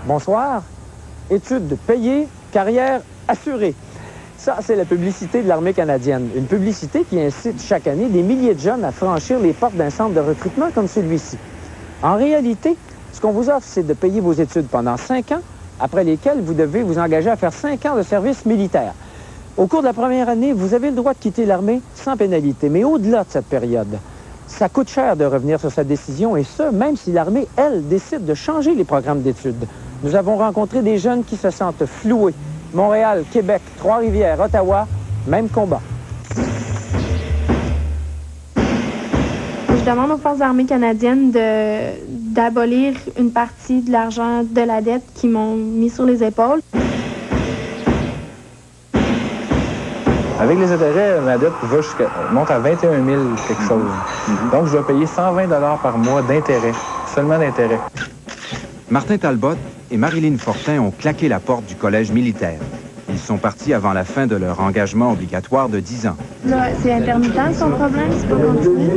Bonsoir. Études payées, carrière assurée. Ça, c'est la publicité de l'armée canadienne. Une publicité qui incite chaque année des milliers de jeunes à franchir les portes d'un centre de recrutement comme celui-ci. En réalité, ce qu'on vous offre, c'est de payer vos études pendant 5 ans, après lesquels vous devez vous engager à faire 5 ans de service militaire. Au cours de la première année, vous avez le droit de quitter l'armée sans pénalité. Mais au-delà de cette période, ça coûte cher de revenir sur cette décision, et ce, même si l'armée, elle, décide de changer les programmes d'études. Nous avons rencontré des jeunes qui se sentent floués. Montréal, Québec, Trois-Rivières, Ottawa, même combat. Je demande aux Forces armées canadiennes d'abolir une partie de l'argent de la dette qu'ils m'ont mis sur les épaules. Avec les intérêts, ma dette monte à 21 000 quelque chose. Donc, je dois payer 120 $ par mois d'intérêt, seulement d'intérêt. Martin Talbot et Marilyn Fortin ont claqué la porte du collège militaire. Ils sont partis avant la fin de leur engagement obligatoire de 10 ans. Là, c'est intermittent son problème, c'est pas continu.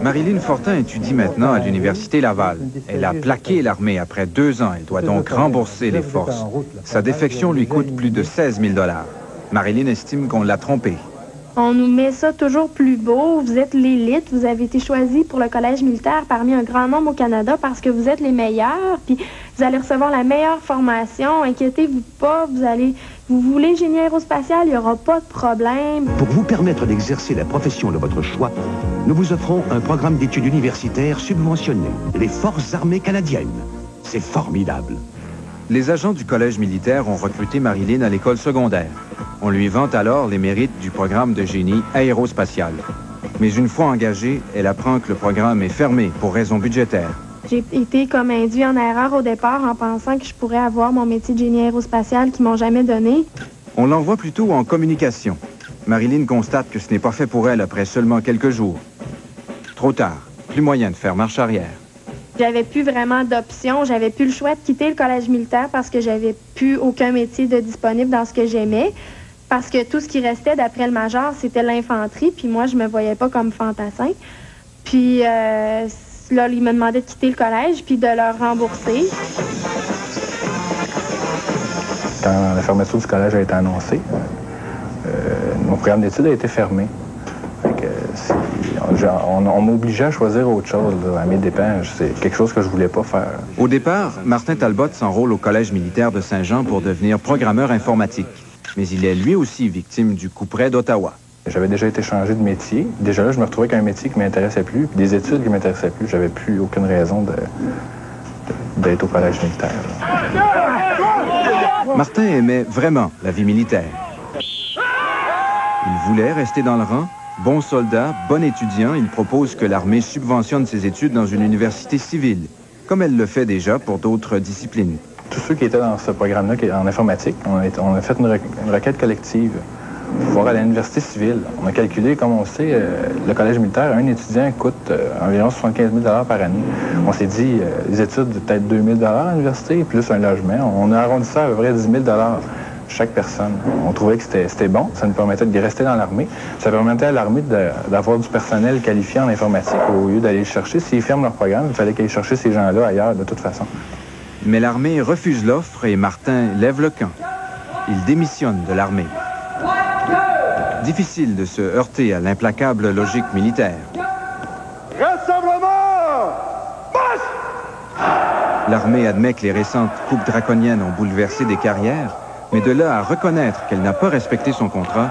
Marilyn Fortin étudie maintenant à l'Université Laval. Elle a plaqué l'armée après 2 ans. Elle doit donc rembourser les forces. Sa défection lui coûte plus de 16 000 $. Marilyn estime qu'on l'a trompée. On nous met ça toujours plus beau. Vous êtes l'élite. Vous avez été choisi pour le collège militaire parmi un grand nombre au Canada parce que vous êtes les meilleurs. Puis vous allez recevoir la meilleure formation. Inquiétez-vous pas. Vous voulez génie aérospatial, il n'y aura pas de problème. Pour vous permettre d'exercer la profession de votre choix, nous vous offrons un programme d'études universitaires subventionné. Les Forces armées canadiennes. C'est formidable. Les agents du collège militaire ont recruté Marilyn à l'école secondaire. On lui vante alors les mérites du programme de génie aérospatial. Mais une fois engagée, elle apprend que le programme est fermé pour raisons budgétaires. J'ai été comme induit en erreur au départ en pensant que je pourrais avoir mon métier de génie aérospatial qu'ils m'ont jamais donné. On l'envoie plutôt en communication. Marilyn constate que ce n'est pas fait pour elle après seulement quelques jours. Trop tard, plus moyen de faire marche arrière. J'avais plus vraiment d'options, j'avais plus le choix de quitter le collège militaire parce que j'avais plus aucun métier de disponible dans ce que j'aimais. Parce que tout ce qui restait d'après le major, c'était l'infanterie, puis moi, je me voyais pas comme fantassin. Puis là, ils me demandaient de quitter le collège, puis de leur rembourser. Quand la fermeture du collège a été annoncée, mon programme d'études a été fermé. On m'obligeait à choisir autre chose, là, à mes dépens. C'est quelque chose que je voulais pas faire. Au départ, Martin Talbot s'enrôle au collège militaire de Saint-Jean pour devenir programmeur informatique. Mais il est lui aussi victime du couperet d'Ottawa. J'avais déjà été changé de métier. Déjà là, je me retrouvais avec un métier qui ne m'intéressait plus, puis des études qui ne m'intéressaient plus. J'avais plus aucune raison d'être au collège militaire. Martin aimait vraiment la vie militaire. Il voulait rester dans le rang. Bon soldat, bon étudiant, il propose que l'armée subventionne ses études dans une université civile, comme elle le fait déjà pour d'autres disciplines. Tous ceux qui étaient dans ce programme-là, en informatique, on a fait une requête collective pour pouvoir aller à l'université civile. On a calculé, comme on sait, le collège militaire, un étudiant coûte environ 75 000 $ par année. On s'est dit, les études, peut-être 2 000 $ à l'université, plus un logement. On a arrondi ça à peu près 10 000 $ chaque personne. On trouvait que c'était bon. Ça nous permettait de rester dans l'armée. Ça permettait à l'armée d'avoir du personnel qualifié en informatique au lieu d'aller le chercher. S'ils ferment leur programme, il fallait qu'ils aillent chercher ces gens-là ailleurs, de toute façon. Mais l'armée refuse l'offre et Martin lève le camp. Il démissionne de l'armée. Difficile de se heurter à l'implacable logique militaire. Rassemblement! Marche! L'armée admet que les récentes coupes draconiennes ont bouleversé des carrières, mais de là à reconnaître qu'elle n'a pas respecté son contrat,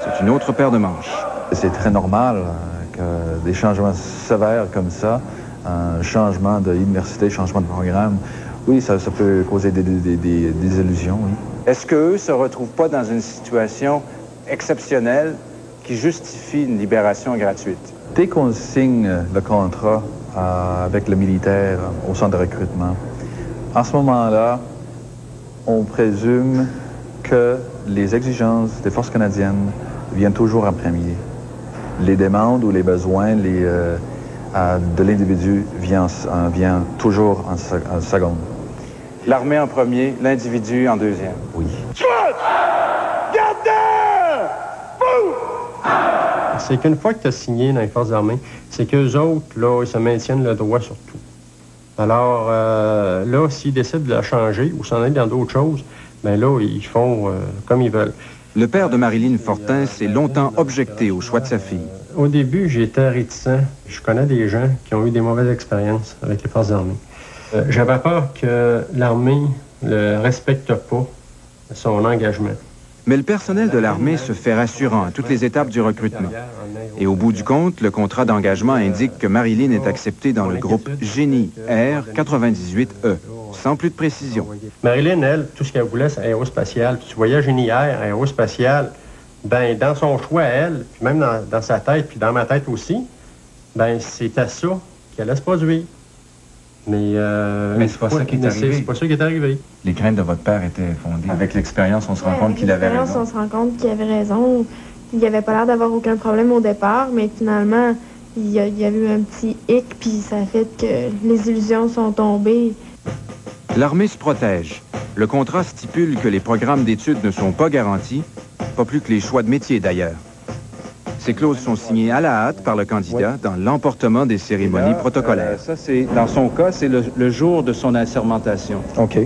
c'est une autre paire de manches. C'est très normal que des changements sévères comme ça, un changement d'université, changement de programme, oui, ça peut causer des illusions. Oui. Est-ce qu'eux ne se retrouvent pas dans une situation exceptionnelle qui justifie une libération gratuite? Dès qu'on signe le contrat avec le militaire au centre de recrutement, en ce moment-là, on présume que les exigences des forces canadiennes viennent toujours en premier. Les demandes ou les besoins de l'individu viennent toujours en seconde. L'armée en premier, l'individu en deuxième. Oui. C'est qu'une fois que tu as signé dans les forces armées, c'est qu'eux autres, là, ils se maintiennent le droit sur tout. Alors là, s'ils décident de la changer ou s'en aller dans d'autres choses, bien là, ils font comme ils veulent. Le père de Marilyn Fortin s'est longtemps objecté au choix de sa fille. Au début, j'étais réticent. Je connais des gens qui ont eu des mauvaises expériences avec les forces armées. J'avais peur que l'armée ne respecte pas son engagement. Mais le personnel de l'armée se fait rassurant à toutes les étapes du recrutement. Et au bout du compte, le contrat d'engagement indique que Marilyn est acceptée dans le groupe Génie Air 98E, sans plus de précision. Marilyn, elle, tout ce qu'elle voulait, c'est aérospatial. Tu voyais Génie Air, aérospatial, ben dans son choix, elle, puis même dans sa tête, puis dans ma tête aussi, ben c'était ça qu'elle allait se produire. Mais c'est pas ça qui est arrivé. C'est pas ça qui est arrivé. Les craintes de votre père étaient fondées. Avec l'expérience, on se rend compte qu'il avait raison. On se rend compte qu'il avait raison. Il avait pas l'air d'avoir aucun problème au départ, mais finalement, il y a eu un petit hic, puis ça a fait que les illusions sont tombées. L'armée se protège. Le contrat stipule que les programmes d'études ne sont pas garantis, pas plus que les choix de métier d'ailleurs. Ces clauses sont signées à la hâte par le candidat dans l'emportement des cérémonies protocolaires. Ça, c'est, dans son cas, c'est le jour de son assermentation. OK.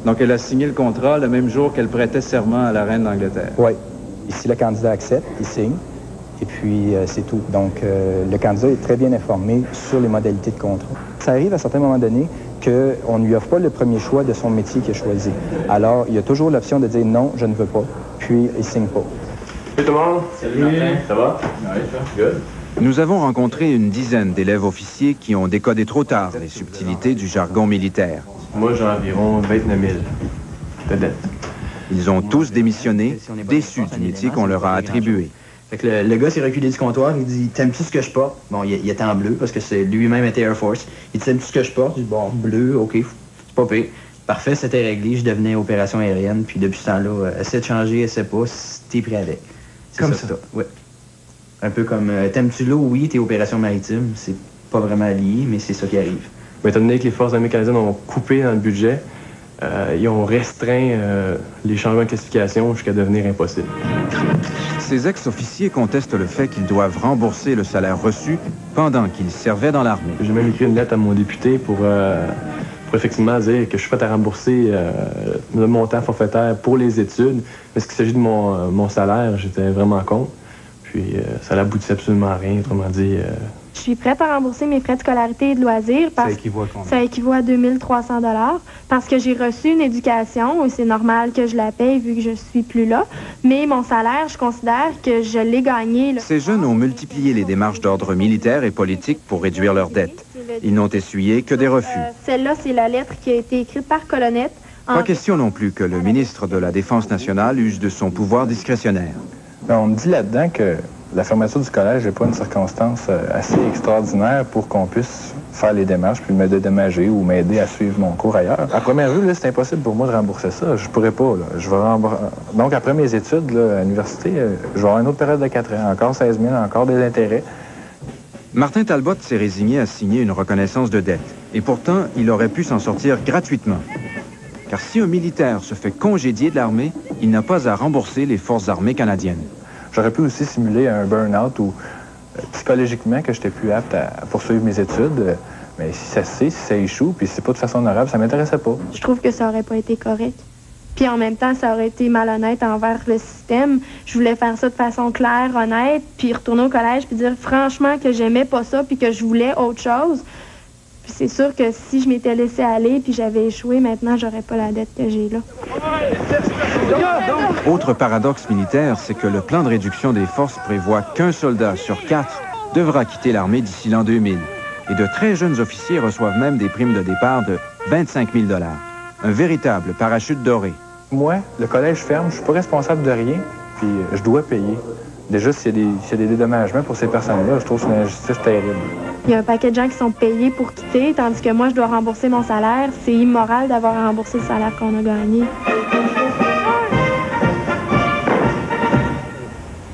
Donc, elle a signé le contrat le même jour qu'elle prêtait serment à la reine d'Angleterre. Oui. Et si le candidat accepte, il signe. Et puis, c'est tout. Donc, le candidat est très bien informé sur les modalités de contrat. Ça arrive à certains moments donnés qu'on ne lui offre pas le premier choix de son métier qu'il a choisi. Alors, il y a toujours l'option de dire non, je ne veux pas. Puis, il ne signe pas. Salut tout le monde. Salut Martin. Ça va? Oui, good. Nous avons rencontré une dizaine d'élèves officiers qui ont décodé trop tard les subtilités du jargon militaire. Moi, j'ai environ 29 000 de dettes. Ils ont tous démissionné, déçus du métier qu'on leur a attribué. Fait que le gars s'est reculé du comptoir, il dit « T'aimes-tu ce que je porte? » Bon, il était en bleu parce que c'est lui-même était Air Force. Il dit « T'aimes-tu ce que je porte? » Je dis « Bon, bleu, OK, c'est pas pire. » Parfait, c'était réglé, je devenais opération aérienne, puis depuis ce temps-là, essaie de changer, essaie pas, t'es prêt avec. Comme ça? Oui. Un peu comme t'aimes-tu l'eau? Oui, t'es opération maritime. C'est pas vraiment lié, mais c'est ça qui arrive. Mais étant donné que les forces armées canadiennes ont coupé dans le budget, ils ont restreint les changements de classification jusqu'à devenir impossible. Ces ex-officiers contestent le fait qu'ils doivent rembourser le salaire reçu pendant qu'ils servaient dans l'armée. J'ai même écrit une lettre à mon député pour effectivement dire que je suis prêt à rembourser le montant forfaitaire pour les études. Mais ce qui s'agit de mon salaire, j'étais vraiment contre. Puis ça n'aboutissait absolument à rien, autrement dit. Je suis prête à rembourser mes frais de scolarité et de loisirs parce que ça équivaut à 2300 $ parce que j'ai reçu une éducation et c'est normal que je la paye vu que je suis plus là. Mais mon salaire, je considère que je l'ai gagné. Ces jeunes ont multiplié les démarches d'ordre militaire et politique pour réduire leurs dettes. Ils n'ont essuyé que des refus. Celle-là, c'est la lettre qui a été écrite par Colonnette. Pas question non plus que le ministre de la Défense nationale use de son pouvoir discrétionnaire. On me dit là-dedans que la fermeture du collège n'est pas une circonstance assez extraordinaire pour qu'on puisse faire les démarches puis me dédommager ou m'aider à suivre mon cours ailleurs. À première vue, c'est impossible pour moi de rembourser ça. Je pourrais pas. Je vais Donc, après mes études à l'université, je vais avoir une autre période de 4 ans, encore 16 000, encore des intérêts. Martin Talbot s'est résigné à signer une reconnaissance de dette. Et pourtant, il aurait pu s'en sortir gratuitement. Car si un militaire se fait congédier de l'armée, il n'a pas à rembourser les forces armées canadiennes. J'aurais pu aussi simuler un burn-out ou psychologiquement que je n'étais plus apte à poursuivre mes études. Mais si ça échoue, puis c'est pas de façon honorable, ça m'intéressait pas. Je trouve que ça aurait pas été correct. Puis en même temps, ça aurait été malhonnête envers le système. Je voulais faire ça de façon claire, honnête, puis retourner au collège puis dire franchement que j'aimais pas ça puis que je voulais autre chose. Puis c'est sûr que si je m'étais laissé aller puis j'avais échoué, maintenant, j'aurais pas la dette que j'ai là. Autre paradoxe militaire, c'est que le plan de réduction des forces prévoit qu'un soldat sur 4 devra quitter l'armée d'ici l'an 2000. Et de très jeunes officiers reçoivent même des primes de départ de 25 000 $. Un véritable parachute doré. Moi, le collège ferme, je suis pas responsable de rien, puis je dois payer. Déjà, s'il y a des dédommagements pour ces personnes-là, je trouve que c'est une injustice terrible. Il y a un paquet de gens qui sont payés pour quitter, tandis que moi, je dois rembourser mon salaire. C'est immoral d'avoir à rembourser le salaire qu'on a gagné.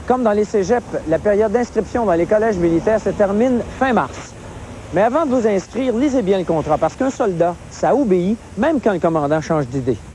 Comme dans les cégeps, la période d'inscription dans les collèges militaires se termine fin mars. Mais avant de vous inscrire, lisez bien le contrat, parce qu'un soldat, ça obéit, même quand le commandant change d'idée.